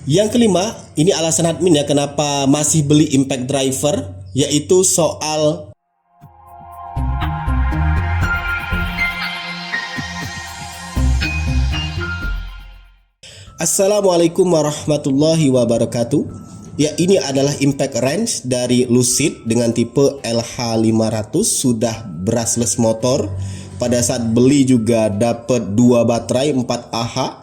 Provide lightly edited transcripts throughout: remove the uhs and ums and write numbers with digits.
Yang kelima, ini alasan admin ya kenapa masih beli impact driver, yaitu soal Assalamualaikum warahmatullahi wabarakatuh. Ya, ini adalah impact range dari Lucid dengan tipe LH500, sudah brushless motor. Pada saat beli juga dapat 2 baterai 4Ah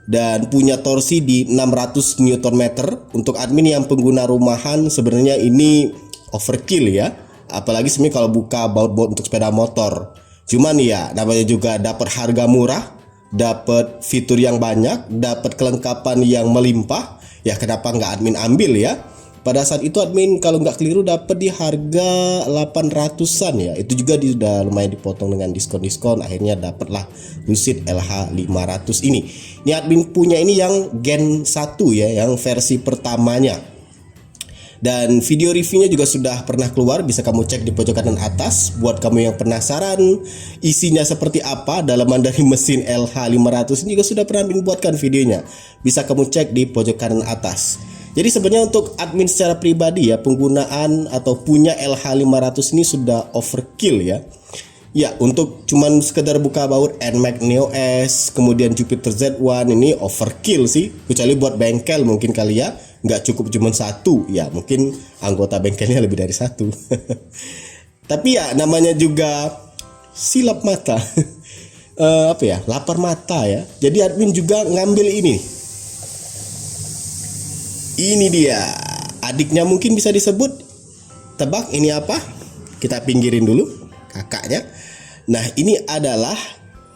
dan punya torsi di 600 Nm. Untuk admin yang pengguna rumahan sebenarnya ini overkill ya. Apalagi sebenarnya kalau buka baut-baut untuk sepeda motor. Cuman ya namanya juga dapat harga murah, dapat fitur yang banyak, dapat kelengkapan yang melimpah. Ya kenapa nggak admin ambil ya? Pada saat itu admin kalau nggak keliru dapat di harga 800-an ya. Itu juga sudah lumayan dipotong dengan diskon-diskon. Akhirnya dapatlah Lucid LH500 ini. Ini admin punya ini yang Gen 1 ya, yang versi pertamanya. Dan video reviewnya juga sudah pernah keluar, bisa kamu cek di pojok kanan atas. Buat kamu yang penasaran isinya seperti apa, dalaman dari mesin LH500 ini juga sudah pernah admin buatkan videonya. Bisa kamu cek di pojok kanan atas. Jadi sebenarnya untuk admin secara pribadi ya, penggunaan atau punya LH500 ini sudah overkill ya. Ya, untuk cuman sekedar buka baut NMAX Neo S, kemudian Jupiter Z1 ini overkill sih. Kecuali buat bengkel mungkin kali ya, nggak cukup cuman satu. Ya, mungkin anggota bengkelnya lebih dari satu. Tapi ya namanya juga silap mata. Apa ya? Lapar mata ya. Jadi admin juga ngambil ini. Ini dia, adiknya mungkin bisa disebut. Tebak ini apa? Kita pinggirin dulu kakaknya. Nah, ini adalah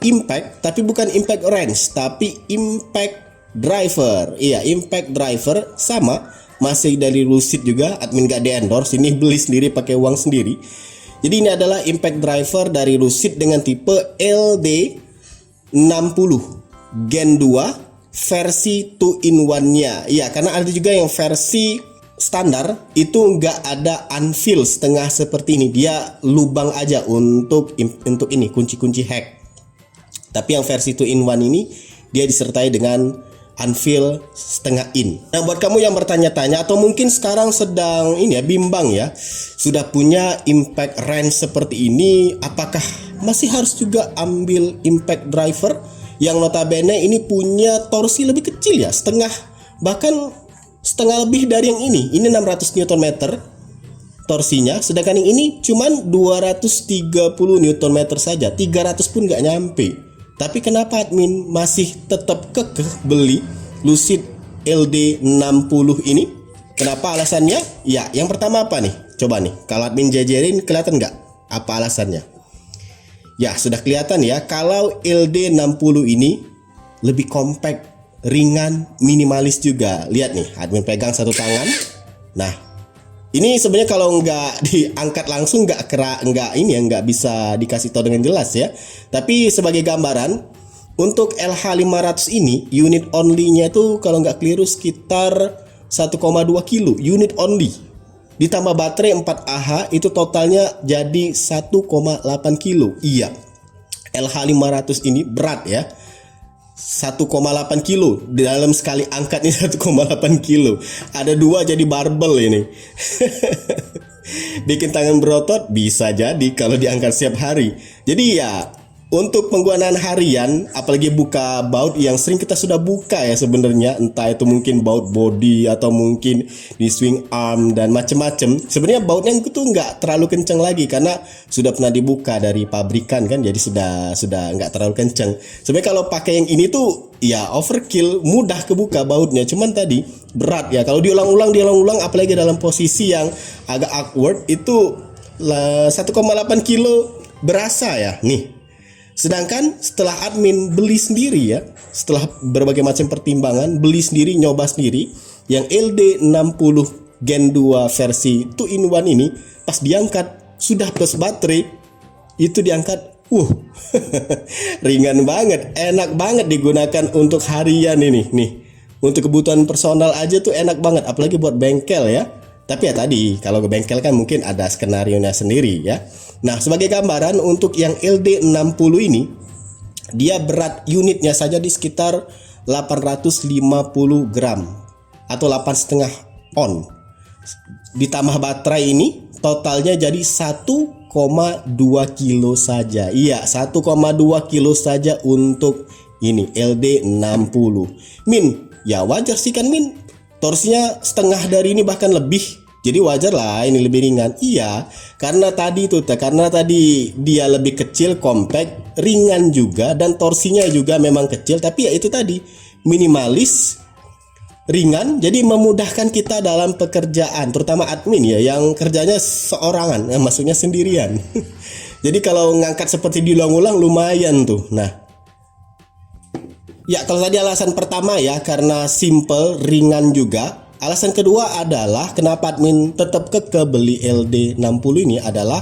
impact, tapi bukan impact range, tapi impact driver. Iya, impact driver sama, masih dari Lucid juga. Admin gak di-endorse, ini beli sendiri pakai uang sendiri. Jadi ini adalah impact driver dari Lucid dengan tipe LD60 Gen 2 versi 2-in-1-nya. Iya, karena ada juga yang versi standar itu nggak ada anvil setengah seperti ini. Dia lubang aja untuk ini kunci-kunci hack. Tapi yang versi 2-in-1 ini dia disertai dengan anvil setengah in. Nah, buat kamu yang bertanya-tanya atau mungkin sekarang sedang ini ya bimbang ya, sudah punya impact range seperti ini, apakah masih harus juga ambil impact driver? Yang notabene ini punya torsi lebih kecil ya, bahkan setengah lebih dari yang ini. Ini 600 Nm torsinya, sedangkan yang ini cuman 230 Nm saja, 300 pun nggak nyampe. Tapi kenapa admin masih tetap kekeh beli Lucid LD60 ini? Kenapa alasannya? Ya, yang pertama apa nih? Coba nih, kalau admin jajarin kelihatan nggak apa alasannya? Ya, sudah kelihatan ya, kalau LD60 ini lebih compact, ringan, minimalis juga. Lihat nih, admin pegang satu tangan. Nah, ini sebenarnya kalau nggak diangkat langsung nggak bisa dikasih tahu dengan jelas ya. Tapi sebagai gambaran, untuk LH500 ini unit only-nya itu kalau nggak keliru sekitar 1,2 kilo unit only. Ditambah baterai 4Ah itu totalnya jadi 1,8 kilo. Iya, LH500 ini berat ya, 1,8 kilo. Di dalam sekali angkatnya 1,8 kilo. Ada dua jadi barbel ini. Bikin tangan berotot bisa jadi kalau diangkat setiap hari. Jadi ya untuk penggunaan harian, apalagi buka baut yang sering kita sudah buka ya sebenarnya, entah itu mungkin baut body atau mungkin di swing arm dan macam-macam. Sebenarnya bautnya itu nggak terlalu kencang lagi karena sudah pernah dibuka dari pabrikan kan, jadi sudah nggak terlalu kencang. Sebenarnya kalau pakai yang ini tuh ya overkill, mudah kebuka bautnya. Cuman tadi berat ya, kalau diulang-ulang apalagi dalam posisi yang agak awkward itu 1,8 kilo berasa ya nih. Sedangkan setelah admin beli sendiri ya, setelah berbagai macam pertimbangan, beli sendiri, nyoba sendiri, yang LD60 Gen 2 versi 2-in-1 ini, pas diangkat, sudah plus baterai, itu diangkat, ringan banget, enak banget digunakan untuk harian ini, nih. Untuk kebutuhan personal aja tuh enak banget, apalagi buat bengkel ya. Tapi ya tadi, kalau ke bengkel kan mungkin ada skenarionya sendiri ya. Nah, sebagai gambaran untuk yang LD60 ini, dia berat unitnya saja di sekitar 850 gram atau 8,5 on. Ditambah baterai ini totalnya jadi 1,2 kilo saja. Iya, 1,2 kilo saja untuk ini LD60. Min, ya wajar sih kan Min, torsinya setengah dari ini bahkan lebih. Jadi wajar lah ini lebih ringan. Iya, karena tadi dia lebih kecil, compact, ringan juga, dan torsinya juga memang kecil. Tapi ya itu tadi, minimalis, ringan, jadi memudahkan kita dalam pekerjaan, terutama admin ya, yang kerjanya seorangan, maksudnya sendirian. Jadi kalau ngangkat seperti diulang-ulang lumayan tuh. Nah, ya kalau tadi alasan pertama ya, karena simple, ringan juga. Alasan kedua adalah kenapa admin tetap kekeh beli LD60 ini adalah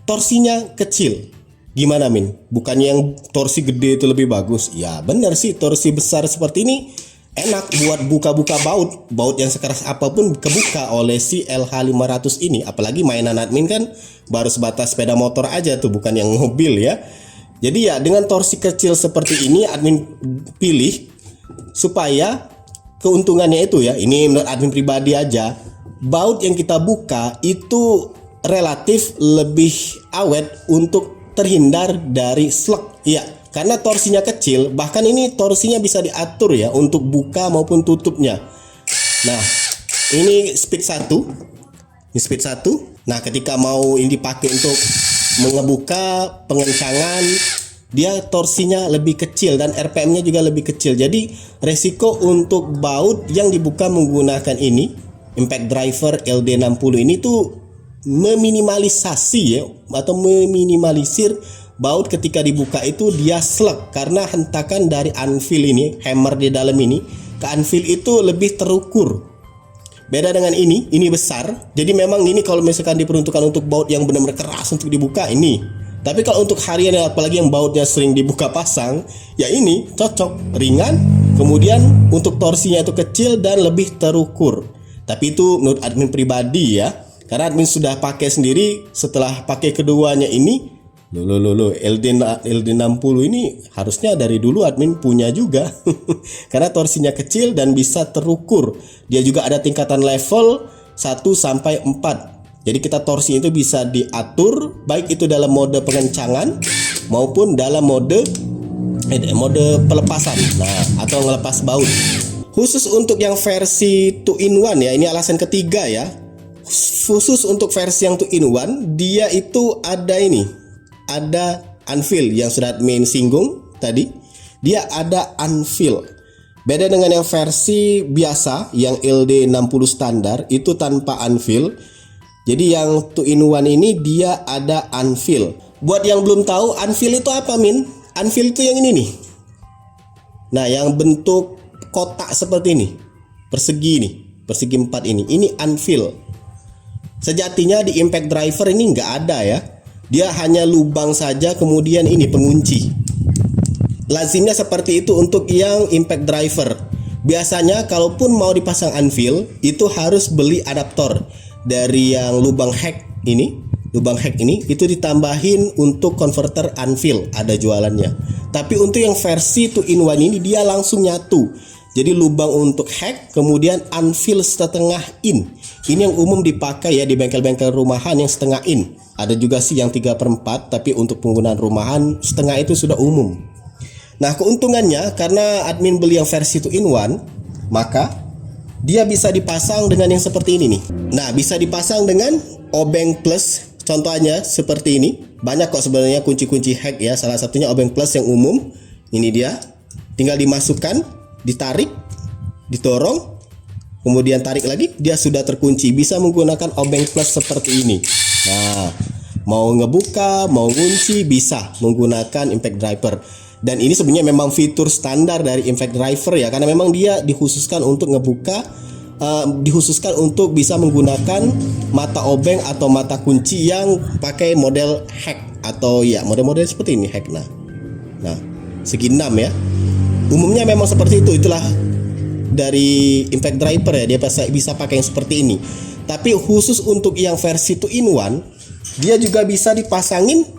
torsinya kecil. Gimana Min? Bukannya yang torsi gede itu lebih bagus? Ya benar sih, torsi besar seperti ini enak buat buka-buka baut yang sekeras apapun kebuka oleh si LH500 ini. Apalagi mainan admin kan baru sebatas sepeda motor aja tuh, bukan yang mobil ya. Jadi ya dengan torsi kecil seperti ini admin pilih supaya keuntungannya itu ya, ini menurut admin pribadi aja, baut yang kita buka itu relatif lebih awet untuk terhindar dari slug. Iya, karena torsinya kecil, bahkan ini torsinya bisa diatur ya untuk buka maupun tutupnya. Nah, ini speed 1. Ini speed 1. Nah, ketika mau ini dipakai untuk mengebuka pengencangan, dia torsinya lebih kecil dan RPM-nya juga lebih kecil. Jadi resiko untuk baut yang dibuka menggunakan ini, impact driver LD60 ini tuh meminimalisasi ya, atau meminimalisir baut ketika dibuka itu dia slug, karena hentakan dari anvil ini, hammer di dalam ini ke anvil itu lebih terukur. Beda dengan ini besar. Jadi memang ini kalau misalkan diperuntukkan untuk baut yang benar-benar keras untuk dibuka ini. Tapi kalau untuk harian, apalagi yang bautnya sering dibuka pasang, ya ini cocok, ringan, kemudian untuk torsinya itu kecil dan lebih terukur. Tapi itu menurut admin pribadi ya, karena admin sudah pakai sendiri. Setelah pakai keduanya ini, LD60 ini harusnya dari dulu admin punya juga. Karena torsinya kecil dan bisa terukur. Dia juga ada tingkatan level 1 sampai 4. Jadi kita torsi itu bisa diatur baik itu dalam mode pengencangan maupun dalam mode pelepasan, nah, atau ngelepas baut. Khusus untuk yang versi 2-in-1 ya, ini alasan ketiga ya. Khusus untuk versi yang 2-in-1, dia itu ada anvil yang sudah admin singgung tadi. Dia ada anvil. Beda dengan yang versi biasa, yang LD60 standar itu tanpa anvil. Jadi yang 2-in-1 ini dia ada anvil. Buat yang belum tahu, anvil itu apa Min? Anvil itu yang ini nih. Nah, yang bentuk kotak seperti ini, persegi 4 ini. Ini anvil. Sejatinya di impact driver ini nggak ada ya. Dia hanya lubang saja, kemudian ini pengunci. Lazimnya seperti itu untuk yang impact driver. Biasanya kalaupun mau dipasang anvil, itu harus beli adaptor. Dari yang lubang hack ini itu ditambahin untuk converter anvil, ada jualannya. Tapi untuk yang versi 2-in-1 ini dia langsung nyatu. Jadi lubang untuk hack, kemudian anvil setengah in. Ini yang umum dipakai ya di bengkel-bengkel rumahan yang setengah in. Ada juga sih yang 3/4, tapi untuk penggunaan rumahan setengah itu sudah umum. Nah, keuntungannya karena admin beli yang versi 2-in-1, maka dia bisa dipasang dengan yang seperti ini nih. Nah, bisa dipasang dengan obeng plus. Contohnya seperti ini. Banyak kok sebenarnya kunci-kunci hack ya. Salah satunya obeng plus yang umum. Ini dia. Tinggal dimasukkan, ditarik, didorong, kemudian tarik lagi, dia sudah terkunci. Bisa menggunakan obeng plus seperti ini. Nah, mau ngebuka, mau ngunci bisa menggunakan impact driver. Dan ini sebenarnya memang fitur standar dari impact driver ya, karena memang dia dikhususkan untuk ngebuka, dikhususkan untuk bisa menggunakan mata obeng atau mata kunci yang pakai model hack atau ya model-model seperti ini hack. Nah, segi 6 ya. Umumnya memang seperti itu. Itulah dari impact driver ya, dia bisa pakai yang seperti ini. Tapi khusus untuk yang versi 2-in-1, dia juga bisa dipasangin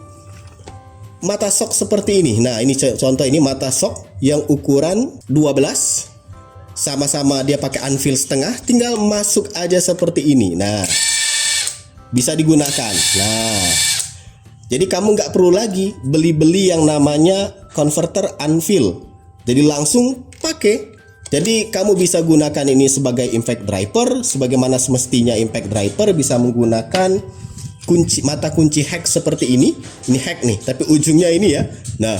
mata sok seperti ini. Nah, ini contoh, ini mata sok yang ukuran 12. Sama-sama dia pakai anvil setengah, tinggal masuk aja seperti ini. Nah, bisa digunakan. Nah, jadi kamu nggak perlu lagi beli-beli yang namanya converter anvil. Jadi langsung pakai. Jadi kamu bisa gunakan ini sebagai impact driver, sebagaimana semestinya impact driver bisa menggunakan mata kunci hack seperti ini. Ini hack nih, tapi ujungnya ini ya. Nah,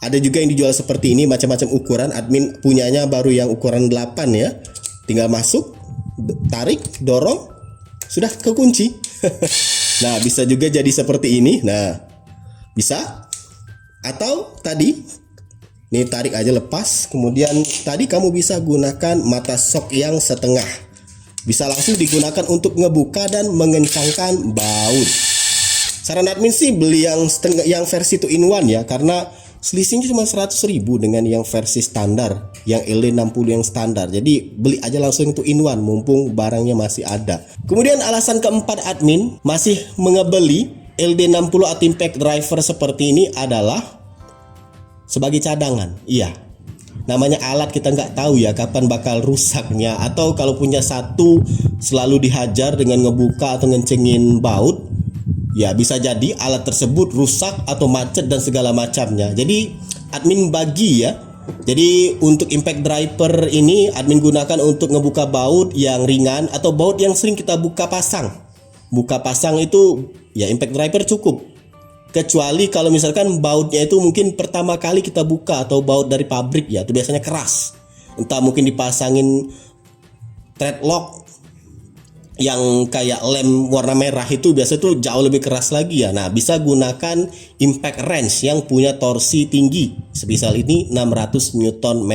ada juga yang dijual seperti ini, macam-macam ukuran. Admin punyanya baru yang ukuran 8 ya. Tinggal masuk, tarik, dorong, sudah kekunci. Nah, bisa juga jadi seperti ini. Nah, bisa. Atau tadi, nih tarik aja lepas. Kemudian tadi kamu bisa gunakan mata sok yang setengah. Bisa langsung digunakan untuk ngebuka dan mengencangkan baut. Saran admin sih beli yang setengah, yang versi 2-in-1 ya, karena selisihnya cuma 100.000 dengan yang versi standar, yang LD60 yang standar. Jadi beli aja langsung 2-in-1 mumpung barangnya masih ada. Kemudian alasan keempat admin masih mengebeli LD60 atau impact driver seperti ini adalah sebagai cadangan. Iya, namanya alat kita nggak tahu ya kapan bakal rusaknya, atau kalau punya satu selalu dihajar dengan ngebuka atau ngencengin baut, ya bisa jadi alat tersebut rusak atau macet dan segala macamnya. Jadi admin bagi ya. Jadi untuk impact driver ini admin gunakan untuk ngebuka baut yang ringan atau baut yang sering kita buka pasang. Buka pasang itu ya impact driver cukup. Kecuali kalau misalkan bautnya itu mungkin pertama kali kita buka atau baut dari pabrik ya, itu biasanya keras. Entah mungkin dipasangin threadlock yang kayak lem warna merah, itu biasanya tuh jauh lebih keras lagi ya. Nah, bisa gunakan impact wrench yang punya torsi tinggi. Sebisal ini 600 Nm.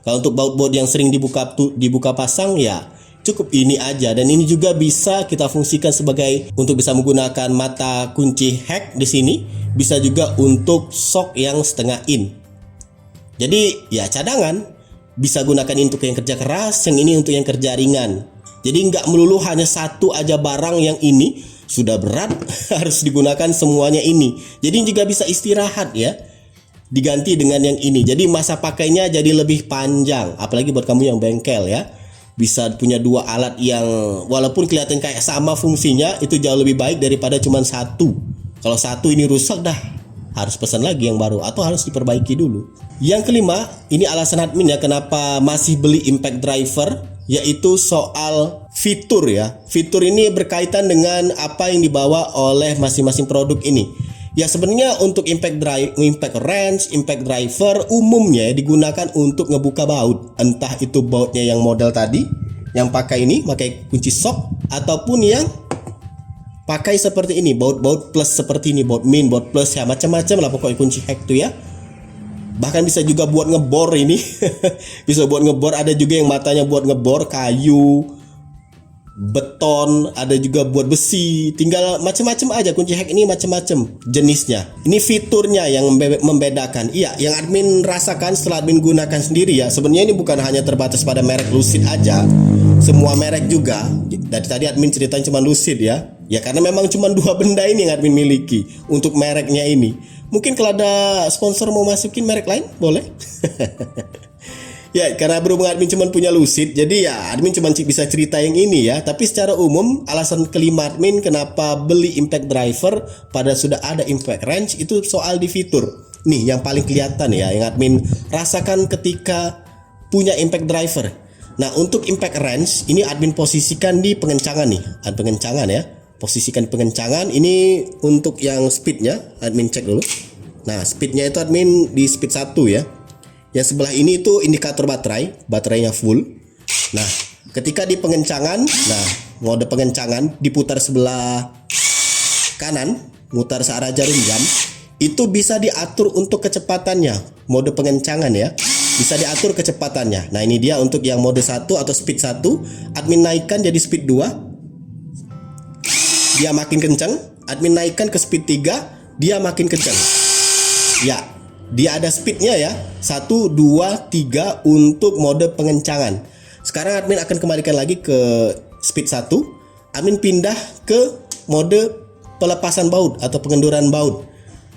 Kalau untuk baut-baut yang sering dibuka pasang ya cukup ini aja, dan ini juga bisa kita fungsikan sebagai untuk bisa menggunakan mata kunci hack di sini, bisa juga untuk sok yang setengah in. Jadi ya cadangan, bisa gunakan ini untuk yang kerja keras, yang ini untuk yang kerja ringan. Jadi nggak melulu hanya satu aja barang yang ini sudah berat harus digunakan semuanya ini. Jadi juga bisa istirahat ya, diganti dengan yang ini. Jadi masa pakainya jadi lebih panjang, apalagi buat kamu yang bengkel ya. Bisa punya dua alat yang walaupun kelihatan kayak sama fungsinya, itu jauh lebih baik daripada cuma satu. Kalau satu ini rusak dah harus pesan lagi yang baru atau harus diperbaiki dulu. Yang kelima, ini alasan admin ya kenapa masih beli impact driver, yaitu soal fitur ya. Fitur ini berkaitan dengan apa yang dibawa oleh masing-masing produk ini. Ya sebenarnya untuk impact wrench, impact driver umumnya digunakan untuk ngebuka baut. Entah itu bautnya yang model tadi, yang pakai ini, pakai kunci sok, ataupun yang pakai seperti ini, baut plus seperti ini, baut min, baut plus ya, macam-macam lah pokoknya kunci hack tuh ya. Bahkan bisa juga buat ngebor ini. Bisa buat ngebor, ada juga yang matanya buat ngebor kayu, beton, ada juga buat besi, tinggal macam-macam aja. Kunci hack ini macam-macam jenisnya. Ini fiturnya yang membedakan. Iya, yang admin rasakan setelah admin gunakan sendiri ya, sebenarnya ini bukan hanya terbatas pada merek Lucid aja, semua merek juga. Dari tadi admin ceritain cuma Lucid ya. Ya karena memang cuma dua benda ini yang admin miliki untuk mereknya ini. Mungkin kalau ada sponsor mau masukin merek lain, boleh. Ya, karena berhubung admin cuma punya Lucid, jadi ya admin cuma bisa cerita yang ini ya. Tapi secara umum, alasan kelima admin kenapa beli impact driver pada sudah ada impact wrench itu soal di fitur. Nih yang paling kelihatan ya, yang admin rasakan ketika punya impact driver. Nah, untuk impact wrench ini admin posisikan di pengencangan nih, pengencangan ya. Posisikan pengencangan ini untuk yang speednya, admin cek dulu. Nah, speednya itu admin di speed 1 ya. Yang sebelah ini itu indikator baterainya full. Nah, ketika di pengencangan, nah mode pengencangan diputar sebelah kanan, mutar searah jarum jam, itu bisa diatur untuk kecepatannya. Mode pengencangan ya, bisa diatur kecepatannya. Nah, ini dia untuk yang mode 1 atau speed 1, admin naikkan jadi speed 2, dia makin kencang. Admin naikkan ke speed 3, dia makin kencang. Ya, dia ada speednya ya, 1, 2, 3 untuk mode pengencangan. Sekarang admin akan kembalikan lagi ke speed 1. Admin pindah ke mode pelepasan baut atau pengenduran baut.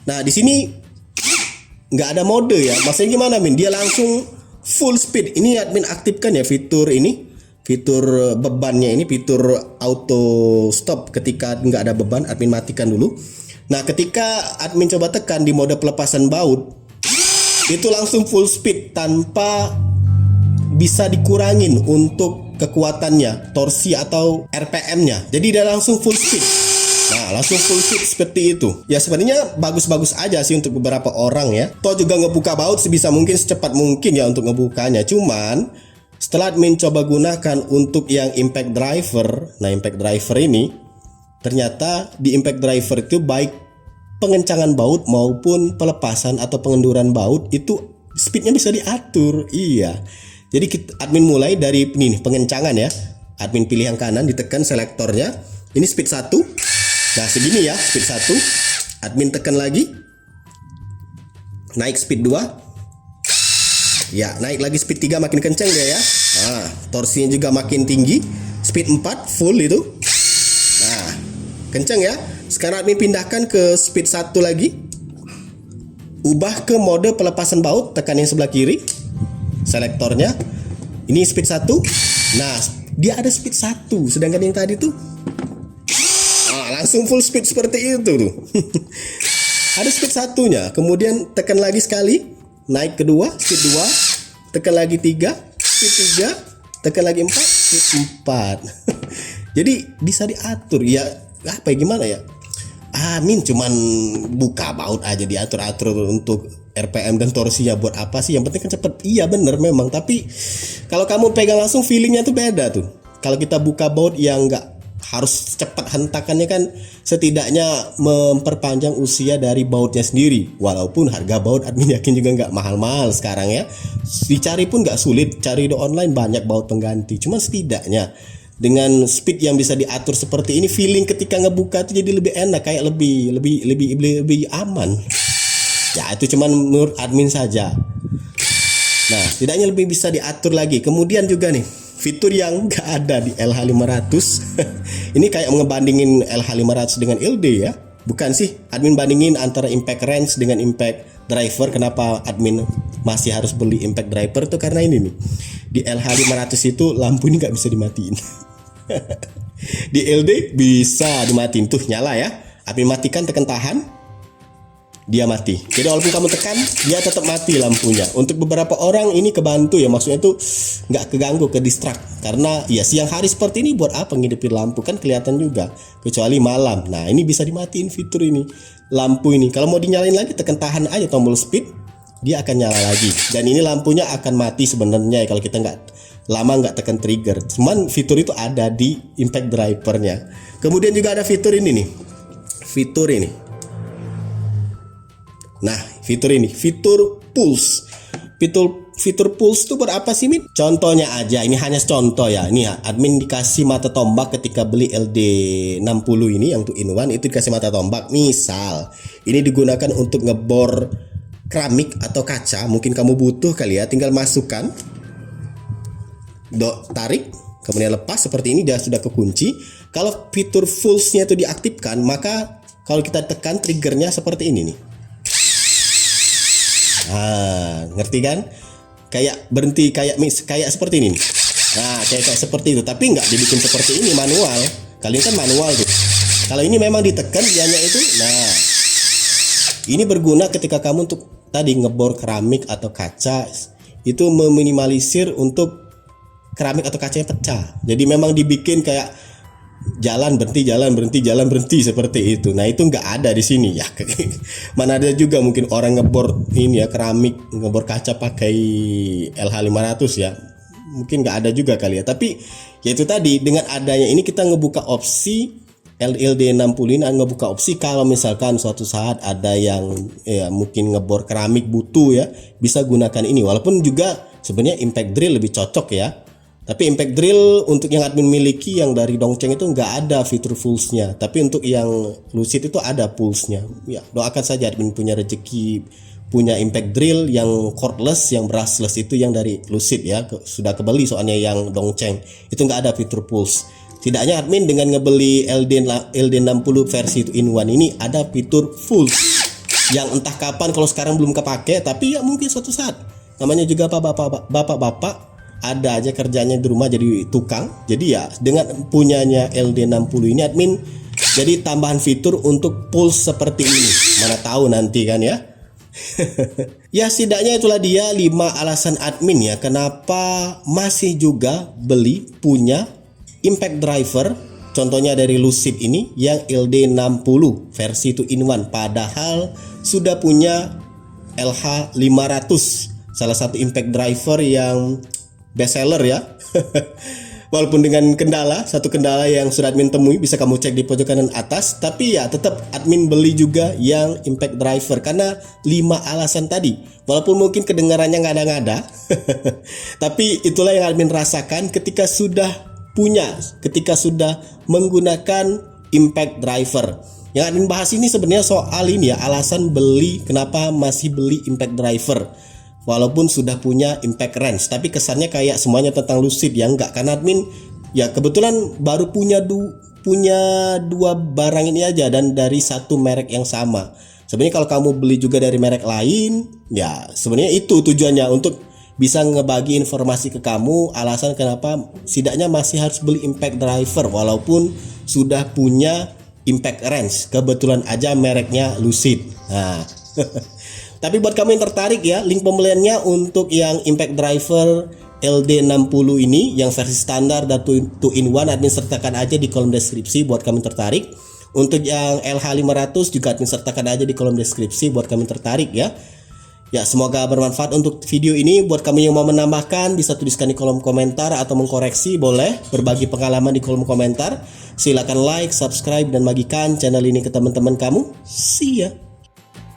Nah di sini nggak ada mode ya. Maksudnya gimana Min? Dia langsung full speed. Ini admin aktifkan ya fitur ini, fitur bebannya ini, fitur auto stop ketika nggak ada beban. Admin matikan dulu. Nah ketika admin coba tekan di mode pelepasan baut, itu langsung full speed tanpa bisa dikurangin untuk kekuatannya, torsi atau RPM-nya. Jadi dia langsung full speed. Nah, langsung full speed seperti itu. Ya sebenarnya bagus-bagus aja sih untuk beberapa orang ya. Toh juga ngebuka baut sebisa mungkin, secepat mungkin ya untuk ngebukanya. Cuman setelah admin coba gunakan untuk yang impact driver, nah impact driver ini ternyata di impact driver itu baik pengencangan baut maupun pelepasan atau pengenduran baut itu speednya bisa diatur. Iya. Jadi admin mulai dari ini nih, pengencangan ya. Admin pilih yang kanan, ditekan selektornya. Ini speed 1. Nah, segini ya, speed 1. Admin tekan lagi. Naik speed 2. Ya, naik lagi speed 3, makin kencang dia ya. Nah, torsinya juga makin tinggi. Speed 4 full itu. Nah, kencang ya. Sekarang admin pindahkan ke speed 1 lagi. Ubah ke mode pelepasan baut, tekan yang sebelah kiri. Selektornya. Ini speed 1. Nah, dia ada speed 1, sedangkan yang tadi tuh langsung full speed seperti itu tuh. Ada speed 1-nya. Kemudian tekan lagi sekali, naik kedua, speed 2. Tekan lagi 3, speed 3. Tekan lagi 4, speed 4. Jadi bisa diatur ya. Apa ya, gimana ya? Min cuman buka baut aja diatur-atur untuk RPM dan torsinya buat apa sih? Yang penting kan cepet. Iya bener memang, tapi kalau kamu pegang langsung feelingnya tuh beda tuh. Kalau kita buka baut yang nggak harus cepat hentakannya kan setidaknya memperpanjang usia dari bautnya sendiri. Walaupun harga baut admin yakin juga nggak mahal-mahal sekarang ya. Dicari pun nggak sulit, cari di online banyak baut pengganti. Cuman setidaknya dengan speed yang bisa diatur seperti ini, feeling ketika ngebuka itu jadi lebih enak, kayak lebih aman. Ya itu cuman menurut admin saja. Nah, setidaknya lebih bisa diatur lagi. Kemudian juga nih, fitur yang nggak ada di LH500. Ini kayak ngebandingin LH500 dengan LD ya. Bukan sih, admin bandingin antara impact range dengan impact driver. Kenapa admin masih harus beli impact driver tuh karena ini nih. Di LH500 itu lampu ini nggak bisa dimatiin. Di LD bisa dimatiin, tuh nyala ya. Admin matikan, tekan tahan, dia mati. Jadi walaupun kamu tekan, dia tetap mati lampunya. Untuk beberapa orang ini kebantu ya, maksudnya tuh nggak keganggu, ke distract. Karena ya siang hari seperti ini buat apa ngidupin lampu, kan kelihatan juga. Kecuali malam. Nah ini bisa dimatiin fitur ini, lampu ini. Kalau mau dinyalain lagi, tekan tahan aja tombol speed, dia akan nyala lagi. Dan ini lampunya akan mati sebenarnya ya, kalau kita nggak tekan trigger. Cuman fitur itu ada di impact drivernya. Kemudian juga ada fitur ini nih, fitur ini. Nah, fitur pulse. Fitur pulse itu berapa sih, Min? Contohnya aja, ini hanya contoh ya. Ini admin dikasih mata tombak ketika beli LD60 ini yang 2-in-1, itu dikasih mata tombak. Misal, ini digunakan untuk ngebor keramik atau kaca. Mungkin kamu butuh kali ya, tinggal masukkan, tarik, kemudian lepas seperti ini, dia sudah kekunci. Kalau fitur pulse-nya itu diaktifkan, maka kalau kita tekan triggernya seperti ini nih. Nah, ngerti kan? Kayak berhenti, kayak seperti ini nih. Nah, kayak seperti itu, tapi nggak dibikin seperti ini manual. Kali ini kan manual tuh. Kalau ini memang ditekan dianya itu. Nah, ini berguna ketika kamu untuk tadi ngebor keramik atau kaca, itu meminimalisir untuk keramik atau kacanya pecah. Jadi memang dibikin kayak jalan berhenti seperti itu. Nah itu nggak ada di sini ya. Mana ada juga mungkin orang ngebor ini ya, keramik, ngebor kaca pakai LH500 ya. Mungkin nggak ada juga kali ya. Tapi ya itu tadi, dengan adanya ini kita ngebuka opsi LD60 ini, ngebuka opsi kalau misalkan suatu saat ada yang ya mungkin ngebor keramik butuh ya, bisa gunakan ini. Walaupun juga sebenarnya impact drill lebih cocok ya. Tapi impact drill untuk yang admin miliki yang dari Dongcheng itu nggak ada fitur pulse-nya. Tapi untuk yang Lucid itu ada pulse-nya. Ya, doakan saja admin punya rezeki punya impact drill yang cordless, yang brushless itu yang dari Lucid ya. Sudah kebeli soalnya yang Dongcheng. Itu nggak ada fitur pulse. Tidaknya admin dengan ngebeli LD60 versi 2-in-1 ini ada fitur pulse. yang entah kapan, kalau sekarang belum kepake, tapi ya mungkin suatu saat. Namanya juga apa, bapak-bapak ada aja kerjanya di rumah jadi tukang. Jadi ya dengan punyanya LD60 ini admin jadi tambahan fitur untuk pulse seperti ini. Mana tahu nanti kan ya. Ya setidaknya itulah dia 5 alasan admin ya kenapa masih juga beli punya impact driver. Contohnya dari Lucid ini yang LD60 versi 2-in-1, padahal sudah punya LH500, salah satu impact driver yang best seller ya. Walaupun dengan satu kendala yang sudah admin temui, bisa kamu cek di pojok kanan atas, tapi ya tetap admin beli juga yang impact driver karena 5 alasan tadi. Walaupun mungkin kedengarannya ngada-ngada, tapi itulah yang admin rasakan ketika sudah menggunakan impact driver. Yang admin bahas ini sebenarnya soal ini ya, alasan beli, kenapa masih beli impact driver walaupun sudah punya impact range, tapi kesannya kayak semuanya tentang Lucid ya. Enggak, karena admin ya kebetulan baru punya dua barang ini aja dan dari satu merek yang sama. Sebenarnya kalau kamu beli juga dari merek lain ya sebenarnya itu tujuannya untuk bisa ngebagi informasi ke kamu alasan kenapa setidaknya masih harus beli impact driver walaupun sudah punya impact range, kebetulan aja mereknya Lucid. Nah tapi buat kamu yang tertarik ya, link pembeliannya untuk yang impact driver LD60 ini yang versi standar dan 2-in-1 admin sertakan aja di kolom deskripsi buat kamu tertarik. Untuk yang LH500 juga admin sertakan aja di kolom deskripsi buat kamu tertarik ya. Ya semoga bermanfaat untuk video ini. Buat kamu yang mau menambahkan bisa tuliskan di kolom komentar atau mengkoreksi boleh, berbagi pengalaman di kolom komentar. Silakan like, subscribe dan bagikan channel ini ke teman-teman kamu. See ya.